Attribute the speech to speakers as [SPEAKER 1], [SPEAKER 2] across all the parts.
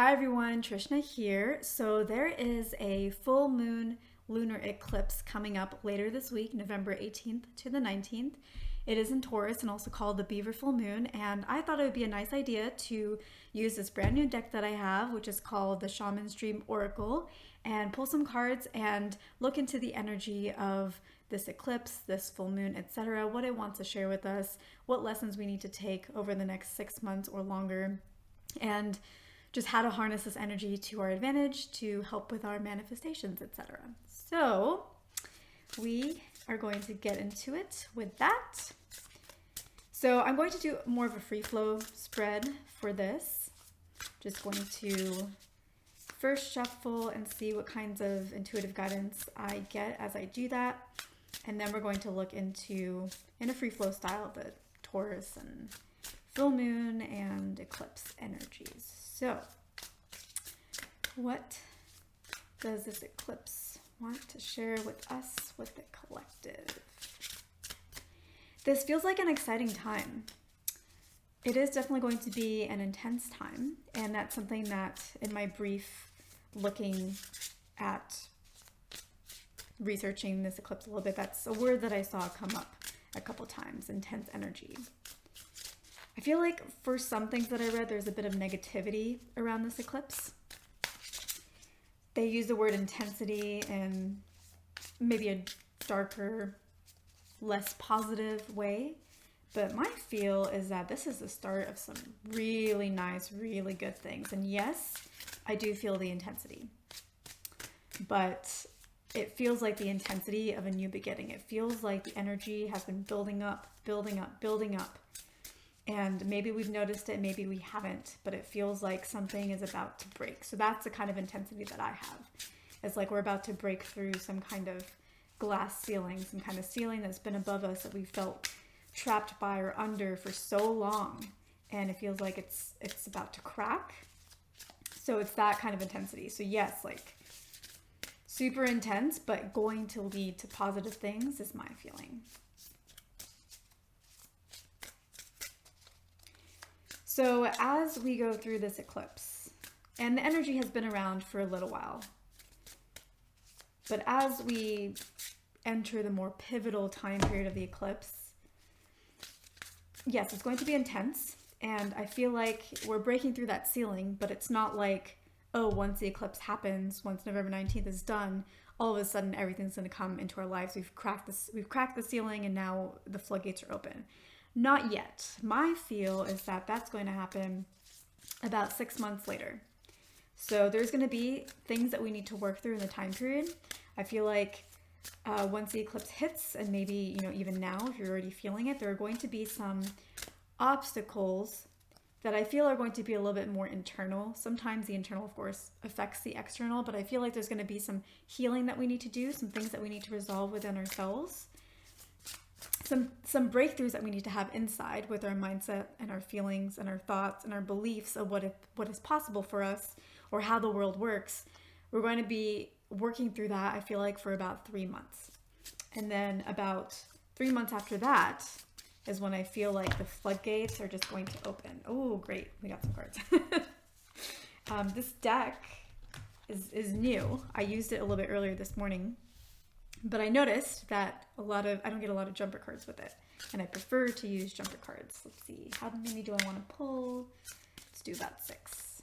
[SPEAKER 1] Hi everyone, Trishna here. So there is a full moon lunar eclipse coming up later this week, November 18th to the 19th. It is in Taurus and also called the Beaver Full Moon, and I thought it would be a nice idea to use this brand new deck that I have, which is called the Shaman's Dream Oracle, and pull some cards and look into the energy of this eclipse, this full moon, etc., what it wants to share with us, what lessons we need to take over the next 6 months or longer, and just how to harness this energy to our advantage to help with our manifestations, etc. So we are going to get into it with that. So I'm going to do more of a free flow spread for this. Just going to first shuffle and see what kinds of intuitive guidance I get as I do that. And then we're going to look into, in a free flow style, the Taurus and full moon and eclipse energies. So, what does this eclipse want to share with us, with the collective? This feels like an exciting time. It is definitely going to be an intense time, and that's something that in my brief looking at researching this eclipse a little bit, that's a word that I saw come up a couple times, intense energy. I feel like for some things that I read, there's a bit of negativity around this eclipse. They use the word intensity in maybe a darker, less positive way. But my feel is that this is the start of some really nice, really good things. And yes, I do feel the intensity. But it feels like the intensity of a new beginning. It feels like the energy has been building up, building up, building up. And maybe we've noticed it, maybe we haven't, but it feels like something is about to break. So that's the kind of intensity that I have. It's like we're about to break through some kind of glass ceiling, some kind of ceiling that's been above us that we felt trapped by or under for so long. And it feels like it's about to crack. So it's that kind of intensity. So yes, like super intense, but going to lead to positive things is my feeling. So as we go through this eclipse, and the energy has been around for a little while, but as we enter the more pivotal time period of the eclipse, yes, it's going to be intense, and I feel like we're breaking through that ceiling, but it's not like, oh, once the eclipse happens, once November 19th is done, all of a sudden everything's going to come into our lives. We've cracked the ceiling, and now the floodgates are open. Not yet. My feel is that that's going to happen about 6 months later. So there's going to be things that we need to work through in the time period. I feel like once the eclipse hits, and maybe, even now, if you're already feeling it, there are going to be some obstacles that I feel are going to be a little bit more internal. Sometimes the internal, of course, affects the external, but I feel like there's going to be some healing that we need to do, some things that we need to resolve within ourselves. Some breakthroughs that we need to have inside with our mindset and our feelings and our thoughts and our beliefs of what is possible for us or how the world works. We're going to be working through that, I feel like, for about 3 months. And then about 3 months after that is when I feel like the floodgates are just going to open. Oh, great. We got some cards. This deck is new. I used it a little bit earlier this morning. But I noticed that I don't get a lot of jumper cards with it. And I prefer to use jumper cards. Let's see, how many do I want to pull? Let's do about 6.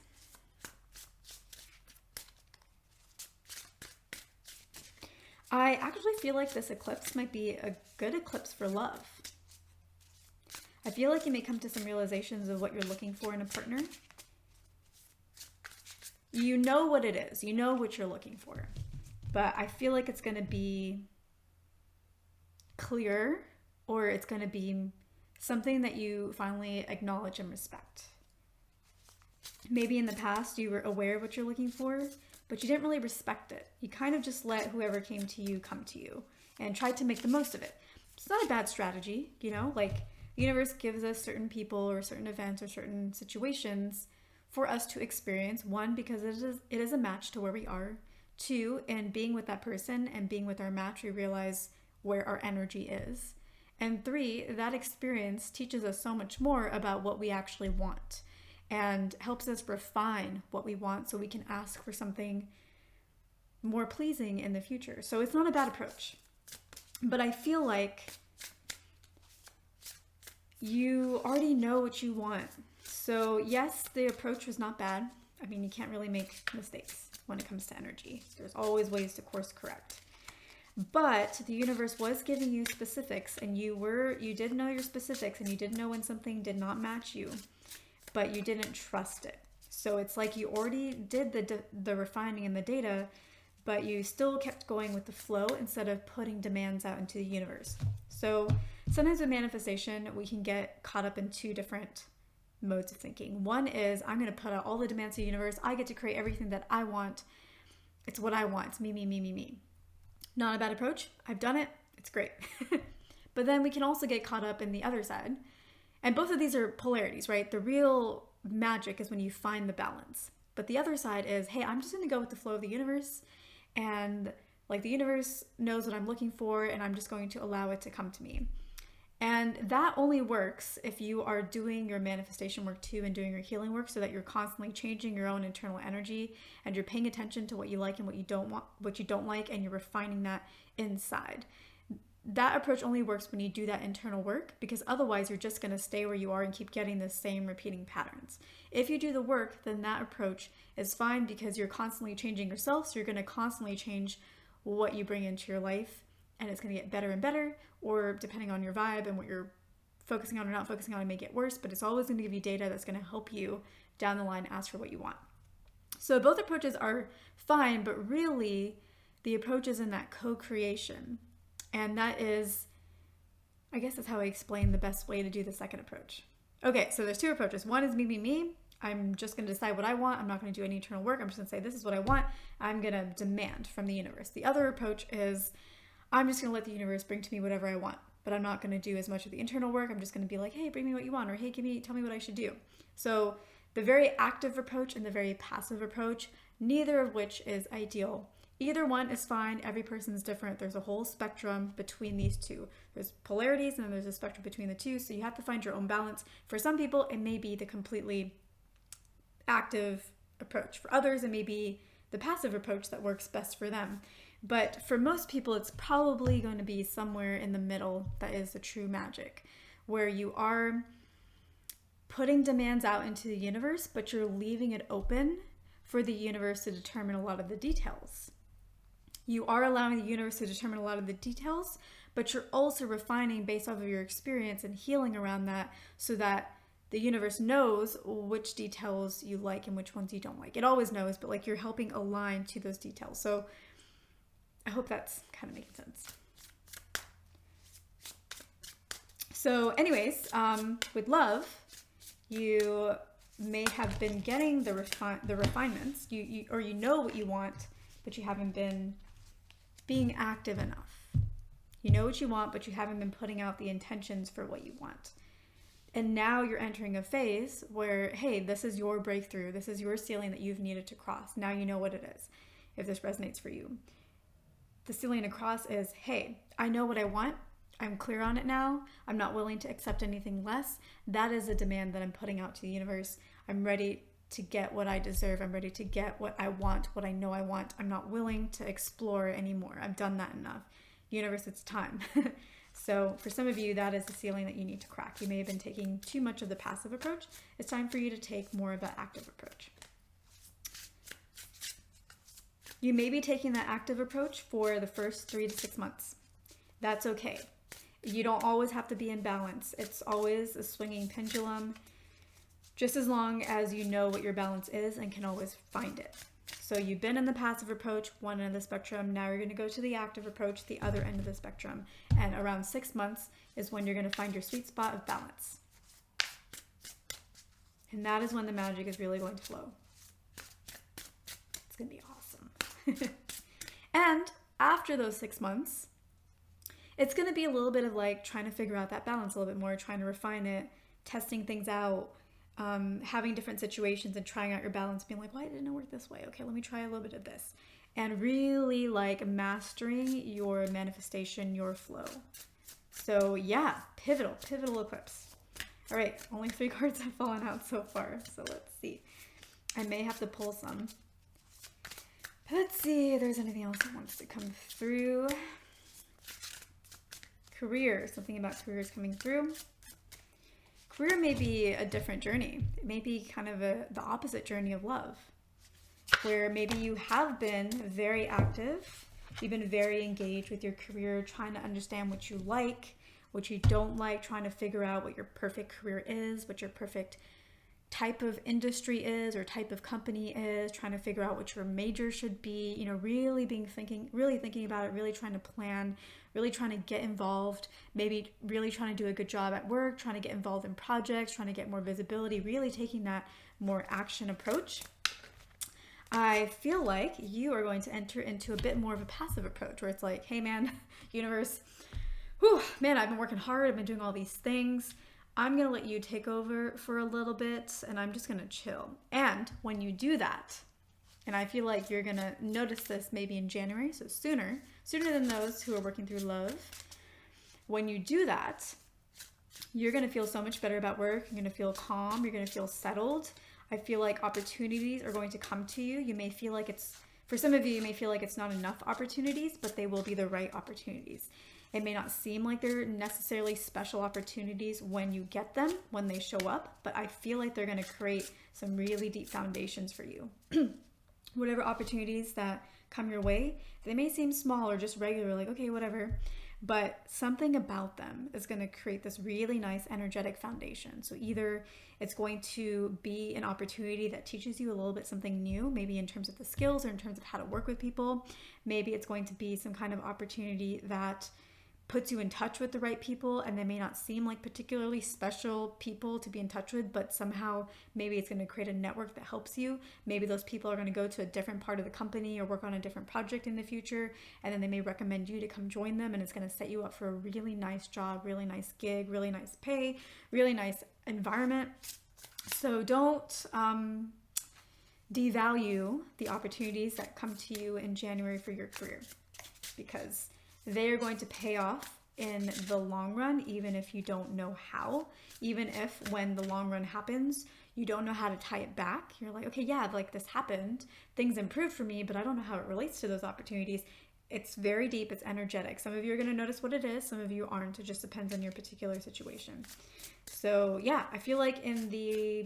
[SPEAKER 1] I actually feel like this eclipse might be a good eclipse for love. I feel like you may come to some realizations of what you're looking for in a partner. You know what it is. You know what you're looking for. But I feel like it's going to be clear, or it's going to be something that you finally acknowledge and respect. Maybe in the past you were aware of what you're looking for, but you didn't really respect it. You kind of just let whoever came to you come to you and tried to make the most of it. It's not a bad strategy, like the universe gives us certain people or certain events or certain situations for us to experience. 1, because it is a match to where we are. 2, in being with that person and being with our match, we realize where our energy is. And 3, that experience teaches us so much more about what we actually want. and helps us refine what we want so we can ask for something more pleasing in the future. So it's not a bad approach. But I feel like you already know what you want. So yes, the approach was not bad. I mean, you can't really make mistakes when it comes to energy. There's always ways to course correct. But the universe was giving you specifics, and you did know your specifics, and you did know when something did not match you, but you didn't trust it. So it's like you already did the refining and the data, but you still kept going with the flow instead of putting demands out into the universe. So sometimes with manifestation, we can get caught up in two different modes of thinking. One is, I'm going to put out all the demands to the universe. I get to create everything that I want. It's what I want. It's me, me, me, me, me. Not a bad approach. I've done it. It's great. But then we can also get caught up in the other side. And both of these are polarities, right? The real magic is when you find the balance. But the other side is, hey, I'm just going to go with the flow of the universe. And like the universe knows what I'm looking for, and I'm just going to allow it to come to me. And that only works if you are doing your manifestation work too and doing your healing work, so that you're constantly changing your own internal energy and you're paying attention to what you like and what you don't want, what you don't like, and you're refining that inside. That approach only works when you do that internal work, because otherwise you're just going to stay where you are and keep getting the same repeating patterns. If you do the work, then that approach is fine, because you're constantly changing yourself. So you're going to constantly change what you bring into your life, and it's going to get better and better, or depending on your vibe and what you're focusing on or not focusing on, it may get worse, but it's always going to give you data that's going to help you down the line ask for what you want. So both approaches are fine, but really the approach is in that co-creation. And that is, I guess that's how I explain the best way to do the second approach. Okay, so there's two approaches. One is me, me, me. I'm just going to decide what I want. I'm not going to do any internal work. I'm just going to say, this is what I want. I'm going to demand from the universe. The other approach is, I'm just going to let the universe bring to me whatever I want, but I'm not going to do as much of the internal work. I'm just going to be like, hey, bring me what you want, or hey, tell me what I should do. So the very active approach and the very passive approach, neither of which is ideal. Either one is fine. Every person's different. There's a whole spectrum between these two. There's polarities, and then there's a spectrum between the two. So you have to find your own balance. For some people, it may be the completely active approach. For others, it may be the passive approach that works best for them. But for most people, it's probably going to be somewhere in the middle that is the true magic, where you are putting demands out into the universe, but you're leaving it open for the universe to determine a lot of the details. You are allowing the universe to determine a lot of the details, but you're also refining based off of your experience and healing around that, so that the universe knows which details you like and which ones you don't like. It always knows, but like you're helping align to those details. So I hope that's kind of making sense. So anyways, with love, you may have been getting the refinements, or you know what you want, but you haven't been being active enough. You know what you want, but you haven't been putting out the intentions for what you want. And now you're entering a phase where, hey, this is your breakthrough. This is your ceiling that you've needed to cross. Now you know what it is, if this resonates for you. The ceiling to cross is, hey, I know what I want. I'm clear on it now. I'm not willing to accept anything less. That is a demand that I'm putting out to the universe. I'm ready to get what I deserve. I'm ready to get what I want, what I know I want. I'm not willing to explore anymore. I've done that enough. Universe, it's time. So for some of you, that is the ceiling that you need to crack. You may have been taking too much of the passive approach. It's time for you to take more of that active approach. You may be taking that active approach for the first 3 to 6 months. That's okay. You don't always have to be in balance. It's always a swinging pendulum, just as long as you know what your balance is and can always find it. So you've been in the passive approach, one end of the spectrum. Now you're going to go to the active approach, the other end of the spectrum. And around 6 months is when you're going to find your sweet spot of balance. And that is when the magic is really going to flow. It's going to be awesome. And after those 6 months, it's going to be a little bit of like trying to figure out that balance a little bit more, trying to refine it, testing things out, having different situations and trying out your balance, being like, why didn't it work this way? Okay, let me try a little bit of this. And really like mastering your manifestation, your flow. So yeah, pivotal eclipse. All right, only 3 cards have fallen out so far, so let's see. I may have to pull some. Let's see if there's anything else that wants to come through. Career, something about career is coming through. Career may be a different journey. It may be kind of the opposite journey of love, where maybe you have been very active, you've been very engaged with your career, trying to understand what you like, what you don't like, trying to figure out what your perfect career is, what your perfect type of industry is or type of company is, trying to figure out what your major should be, you know, really thinking about it, really trying to plan, really trying to get involved, maybe really trying to do a good job at work, trying to get involved in projects, trying to get more visibility, really taking that more action approach. I feel like you are going to enter into a bit more of a passive approach where it's like, hey man, universe, whew, man, I've been working hard, I've been doing all these things. I'm going to let you take over for a little bit and I'm just going to chill. And when you do that, and I feel like you're going to notice this maybe in January, so sooner than those who are working through love. When you do that, you're going to feel so much better about work. You're going to feel calm. You're going to feel settled. I feel like opportunities are going to come to you. You may feel like for some of you, you may feel like it's not enough opportunities, but they will be the right opportunities. It may not seem like they're necessarily special opportunities when you get them, when they show up, but I feel like they're going to create some really deep foundations for you. Whatever opportunities that come your way, they may seem small or just regular, like, okay, whatever, but something about them is going to create this really nice energetic foundation. So either it's going to be an opportunity that teaches you a little bit something new, maybe in terms of the skills or in terms of how to work with people. Maybe it's going to be some kind of opportunity that puts you in touch with the right people, and they may not seem like particularly special people to be in touch with, but somehow maybe it's going to create a network that helps you. Maybe those people are going to go to a different part of the company or work on a different project in the future, and then they may recommend you to come join them, and it's going to set you up for a really nice job, really nice gig, really nice pay, really nice environment. So don't devalue the opportunities that come to you in January for your career, because they are going to pay off in the long run, even if you don't know how. Even if when the long run happens, you don't know how to tie it back. You're like, okay, yeah, like this happened, things improved for me, but I don't know how it relates to those opportunities. It's very deep, it's energetic. Some of you are going to notice what it is, some of you aren't. It just depends on your particular situation. So yeah, I feel like in the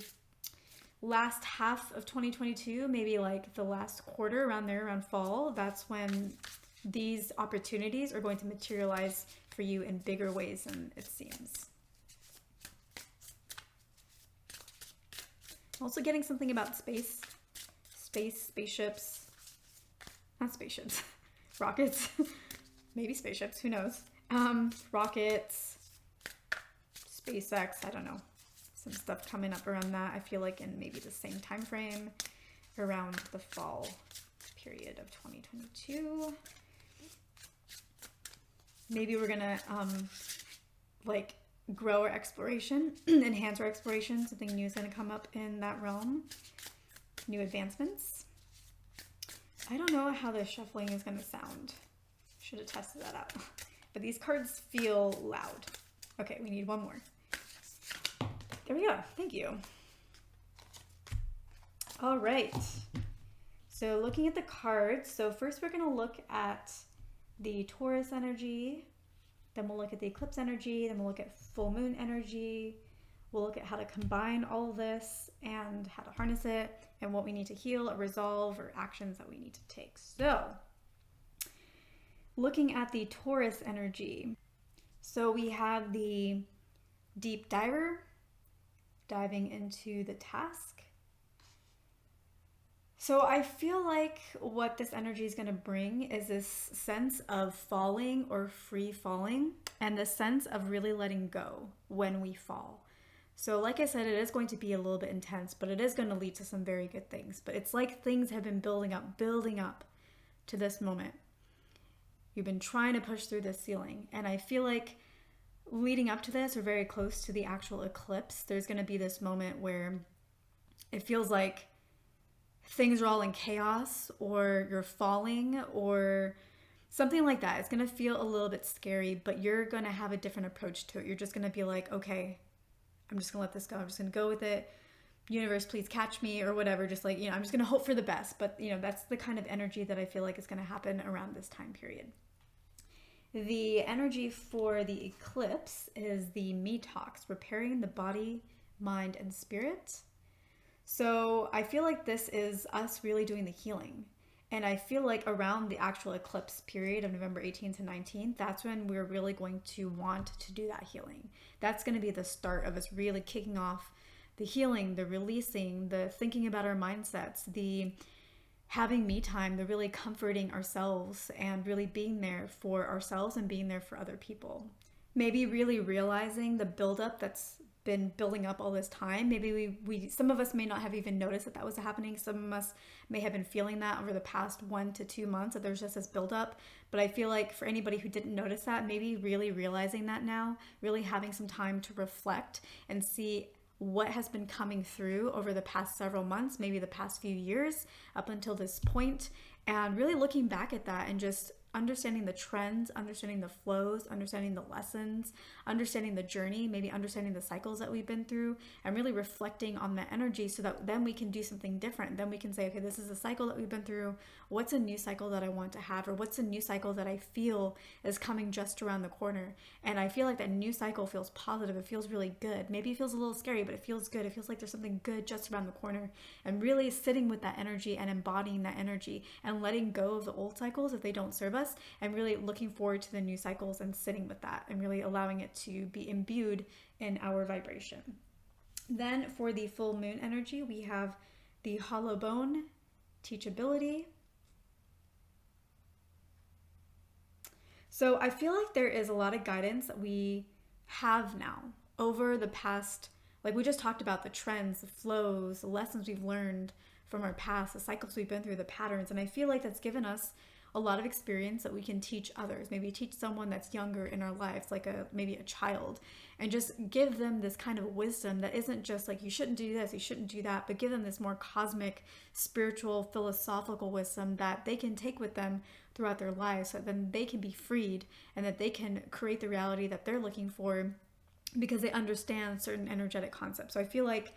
[SPEAKER 1] last half of 2022, maybe like the last quarter around there, around fall, that's when these opportunities are going to materialize for you in bigger ways than it seems. Also getting something about spaceships, not spaceships, rockets, maybe spaceships, who knows? Rockets, SpaceX, I don't know. Some stuff coming up around that. I feel like in maybe the same time frame around the fall period of 2022. Maybe we're gonna like grow our exploration, enhance our exploration. Something new is gonna come up in that realm. New advancements. I don't know how the shuffling is gonna sound. Should have tested that out. But these cards feel loud. Okay, we need one more. There we go. Thank you. All right. So looking at the cards. So first we're gonna look at the Taurus energy, then we'll look at the eclipse energy, then we'll look at full moon energy. We'll look at how to combine all of this and how to harness it and what we need to heal or resolve or actions that we need to take. So looking at the Taurus energy. So we have the deep diver diving into the task. So I feel like what this energy is going to bring is this sense of falling or free falling, and the sense of really letting go when we fall. So like I said, it is going to be a little bit intense, but it is going to lead to some very good things. But it's like things have been building up to this moment. You've been trying to push through this ceiling, and I feel like leading up to this, or very close to the actual eclipse, there's going to be this moment where it feels like things are all in chaos, or you're falling, or something like that. It's going to feel a little bit scary, but you're going to have a different approach to it. You're just going to be like, okay, I'm just gonna let this go. I'm just gonna go with it. Universe, please catch me, or whatever. Just like, I'm just gonna hope for the best. But that's the kind of energy that I feel like is gonna happen around this time period. The energy for the eclipse is the detox, repairing the body, mind, and spirit. So I feel like this is us really doing the healing. And I feel like around the actual eclipse period of November 18th to 19th, that's when we're really going to want to do that healing. That's going to be the start of us really kicking off the healing, the releasing, the thinking about our mindsets, the having me time, the really comforting ourselves and really being there for ourselves and being there for other people. Maybe really realizing the buildup that's been building up all this time. Maybe we some of us may not have even noticed that was happening. Some of us may have been feeling that over the past 1 to 2 months, that there's just this buildup. But I feel like for anybody who didn't notice that, maybe really realizing that now, really having some time to reflect and see what has been coming through over the past several months, maybe the past few years up until this point, and really looking back at that and just understanding the trends, understanding the flows, understanding the lessons, understanding the journey, maybe understanding the cycles that we've been through, and really reflecting on that energy so that then we can do something different. Then we can say, okay, this is a cycle that we've been through. What's a new cycle that I want to have? Or what's a new cycle that I feel is coming just around the corner? And I feel like that new cycle feels positive. It feels really good. Maybe it feels a little scary, but it feels good. It feels like there's something good just around the corner. And really sitting with that energy and embodying that energy and letting go of the old cycles if they don't serve us, and really looking forward to the new cycles and sitting with that and really allowing it to be imbued in our vibration. Then for the full moon energy, we have the hollow bone, teachability. So I feel like there is a lot of guidance that we have now over the past, like we just talked about the trends, the flows, the lessons we've learned from our past, the cycles we've been through, the patterns. And I feel like that's given us a lot of experience that we can teach others, maybe teach someone that's younger in our lives, like maybe a child, and just give them this kind of wisdom that isn't just like, you shouldn't do this, you shouldn't do that, but give them this more cosmic, spiritual, philosophical wisdom that they can take with them throughout their lives, so that then they can be freed and that they can create the reality that they're looking for because they understand certain energetic concepts. So I feel like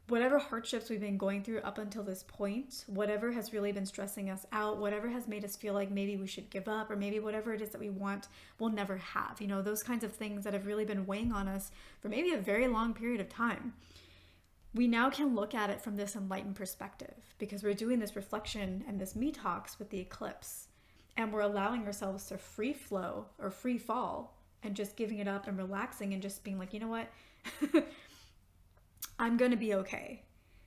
[SPEAKER 1] whatever hardships we've been going through up until this point, whatever has really been stressing us out, whatever has made us feel like maybe we should give up, or maybe whatever it is that we want, we'll never have, those kinds of things that have really been weighing on us for maybe a very long period of time. We now can look at it from this enlightened perspective because we're doing this reflection and this detox with the eclipse, and we're allowing ourselves to free flow or free fall and just giving it up and relaxing and just being like, you know what? I'm going to be okay.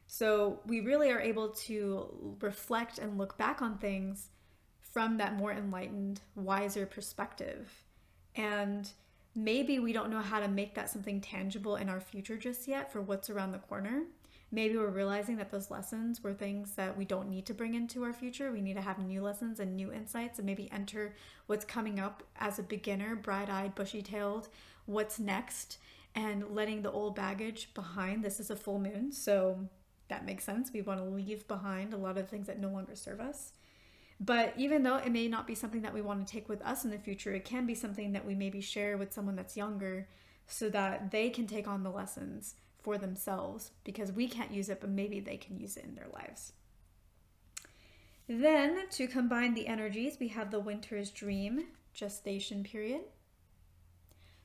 [SPEAKER 1] So we really are able to reflect and look back on things from that more enlightened, wiser perspective. And maybe we don't know how to make that something tangible in our future just yet for what's around the corner. Maybe we're realizing that those lessons were things that we don't need to bring into our future. We need to have new lessons and new insights and maybe enter what's coming up as a beginner, bright-eyed, bushy-tailed, what's next, and letting the old baggage behind. This is a full moon, so that makes sense. We want to leave behind a lot of things that no longer serve us. But even though it may not be something that we want to take with us in the future, it can be something that we maybe share with someone that's younger so that they can take on the lessons for themselves, because we can't use it, but maybe they can use it in their lives. Then to combine the energies, we have the winter's dream gestation period.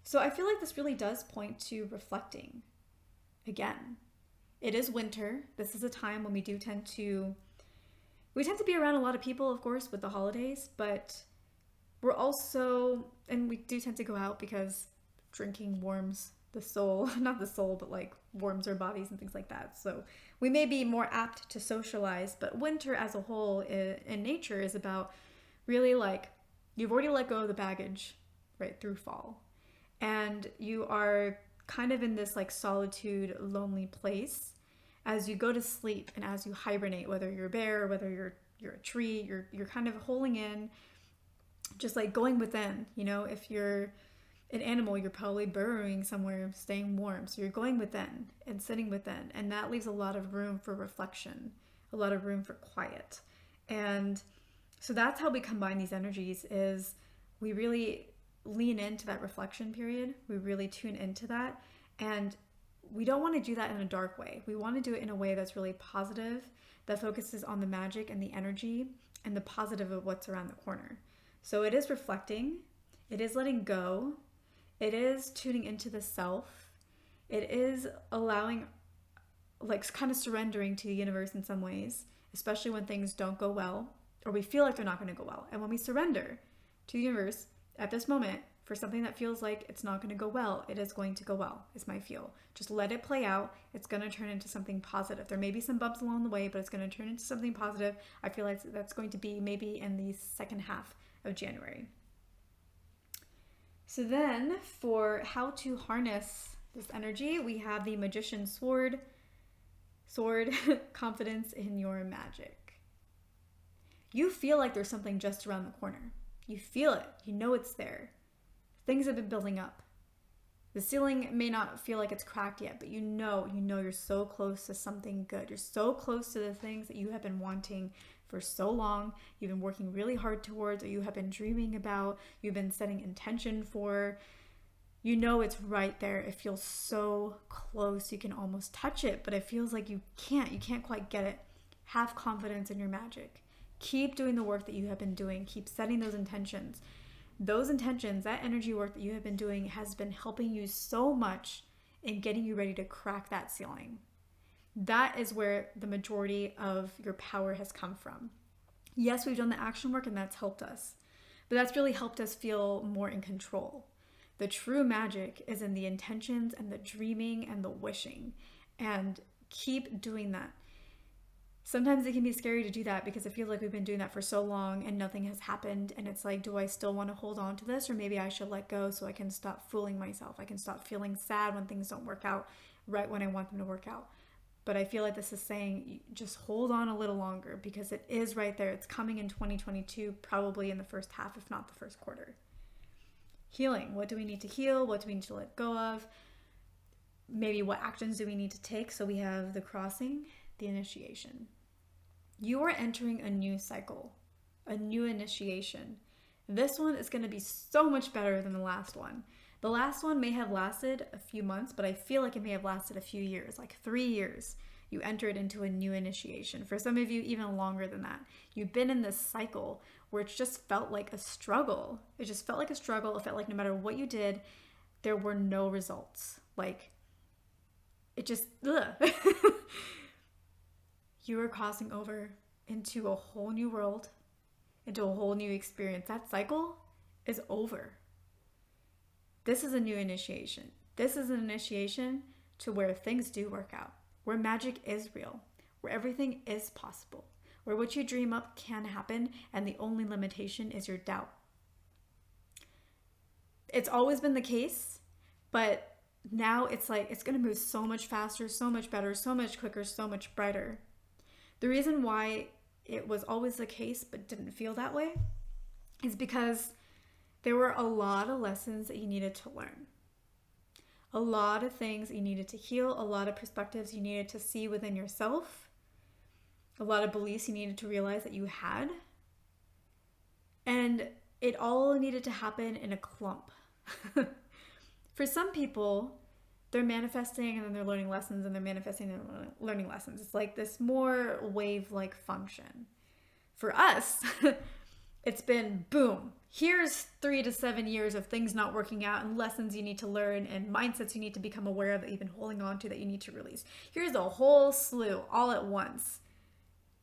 [SPEAKER 1] So I feel like this really does point to reflecting. Again, it is winter. This is a time when we tend to be around a lot of people, of course, with the holidays, but we're also, and we do tend to go out because drinking warms the soul, not the soul, but like warms our bodies and things like that. So we may be more apt to socialize, but winter as a whole in nature is about really like, you've already let go of the baggage right through fall. And you are kind of in this like solitude, lonely place as you go to sleep and as you hibernate, whether you're a bear or whether you're a tree, you're kind of holding in, just like going within. If you're an animal, you're probably burrowing somewhere, staying warm. So you're going within and sitting within, and that leaves a lot of room for reflection, a lot of room for quiet. And so that's how we combine these energies, is we really lean into that reflection period. We really tune into that. And we don't want to do that in a dark way. We want to do it in a way that's really positive, that focuses on the magic and the energy and the positive of what's around the corner. So it is reflecting, it is letting go, it is tuning into the self, it is allowing, like kind of surrendering to the universe in some ways, especially when things don't go well or we feel like they're not going to go well. And when we surrender to the universe at this moment for something that feels like it's not going to go well, it is going to go well, is my feel. Just let it play out. It's going to turn into something positive. There may be some bumps along the way, but it's going to turn into something positive. I feel like that's going to be maybe in the second half of January. So then for how to harness this energy, we have the Magician's Sword, confidence in your magic. You feel like there's something just around the corner. You feel it. You know it's there. Things have been building up. The ceiling may not feel like it's cracked yet, but you know you're so close to something good. You're so close to the things that you have been wanting for so long. You've been working really hard towards, or you have been dreaming about, you've been setting intention for. You know it's right there. It feels so close. You can almost touch it, but it feels like you can't quite get it. Have confidence in your magic. Keep doing the work that you have been doing. Keep setting those intentions. Those intentions, that energy work that you have been doing has been helping you so much in getting you ready to crack that ceiling. That is where the majority of your power has come from. Yes, we've done the action work and that's helped us, but that's really helped us feel more in control. The true magic is in the intentions and the dreaming and the wishing, and keep doing that. Sometimes it can be scary to do that because it feels like we've been doing that for so long and nothing has happened. And it's like, do I still want to hold on to this? Or maybe I should let go so I can stop fooling myself. I can stop feeling sad when things don't work out right when I want them to work out. But I feel like this is saying, just hold on a little longer because it is right there. It's coming in 2022, probably in the first half, if not the first quarter. Healing. What do we need to heal? What do we need to let go of? Maybe what actions do we need to take? So we have the crossing, the initiation. You are entering a new cycle, a new initiation. This one is going to be so much better than the last one. The last one may have lasted a few months, but I feel like it may have lasted a few years, like 3 years. You entered into a new initiation. For some of you, even longer than that. You've been in this cycle where it just felt like a struggle. It just felt like a struggle. It felt like no matter what you did, there were no results. Like, it just, ugh. You are crossing over into a whole new world, into a whole new experience. That cycle is over. This is a new initiation. This is an initiation to where things do work out, where magic is real, where everything is possible, where what you dream up can happen, and the only limitation is your doubt. It's always been the case, but now it's like it's going to move so much faster, so much better, so much quicker, so much brighter. The reason why it was always the case but didn't feel that way is because there were a lot of lessons that you needed to learn. A lot of things you needed to heal, a lot of perspectives you needed to see within yourself, a lot of beliefs you needed to realize that you had. And it all needed to happen in a clump. For some people, they're manifesting and then they're learning lessons and they're manifesting and learning lessons. It's like this more wave-like function. For us, it's been boom. Here's 3 to 7 years of things not working out and lessons you need to learn and mindsets you need to become aware of that you've been holding on to that you need to release. Here's a whole slew all at once.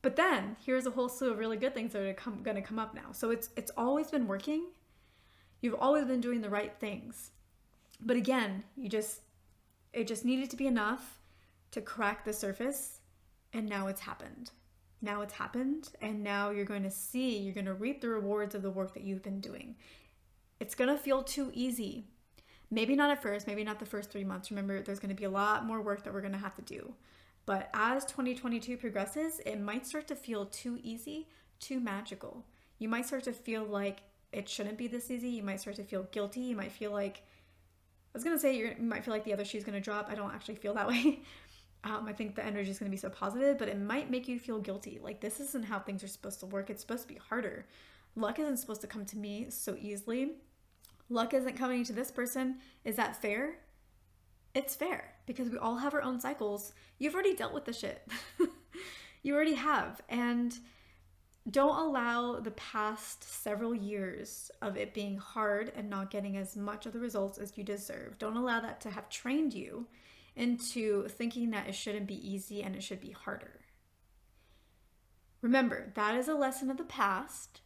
[SPEAKER 1] But then here's a whole slew of really good things that are going to come up now. So it's always been working. You've always been doing the right things. But again, it just needed to be enough to crack the surface, and now it's happened. Now it's happened, and now you're going to reap the rewards of the work that you've been doing. It's going to feel too easy. Maybe not at first, maybe not the first 3 months. Remember, there's going to be a lot more work that we're going to have to do. But as 2022 progresses, it might start to feel too easy, too magical. You might start to feel like it shouldn't be this easy. You might start to feel guilty. You might feel like, I was going to say you might feel like the other shoe's going to drop. I don't actually feel that way. I think the energy is going to be so positive, but it might make you feel guilty. Like, this isn't how things are supposed to work. It's supposed to be harder. Luck isn't supposed to come to me so easily. Luck isn't coming to this person. Is that fair? It's fair because we all have our own cycles. You've already dealt with the shit. You already have. And don't allow the past several years of it being hard and not getting as much of the results as you deserve. Don't allow that to have trained you into thinking that it shouldn't be easy and it should be harder. Remember, that is a lesson of the past.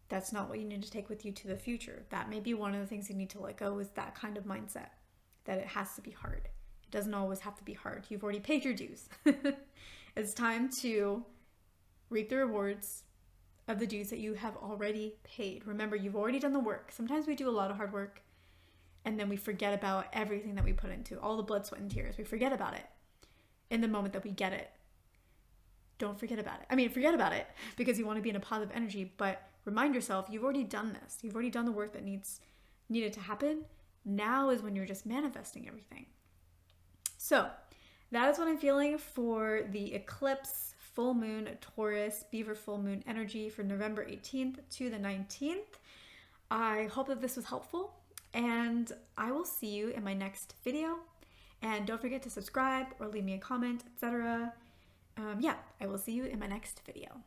[SPEAKER 1] That's not what you need to take with you to the future. That may be one of the things you need to let go, is that kind of mindset, that it has to be hard. It doesn't always have to be hard. You've already paid your dues. It's time to reap the rewards of the dues that you have already paid. Remember, you've already done the work. Sometimes we do a lot of hard work and then we forget about everything that we put into, all the blood, sweat, and tears. We forget about it in the moment that we get it. Don't forget about it. I mean, forget about it because you want to be in a positive energy, but remind yourself, you've already done this. You've already done the work that needed to happen. Now is when you're just manifesting everything. So that is what I'm feeling for the eclipse full moon Taurus Beaver full moon energy for November 18th to the 19th. I hope that this was helpful, and I will see you in my next video. And don't forget to subscribe or leave me a comment, etc. I will see you in my next video.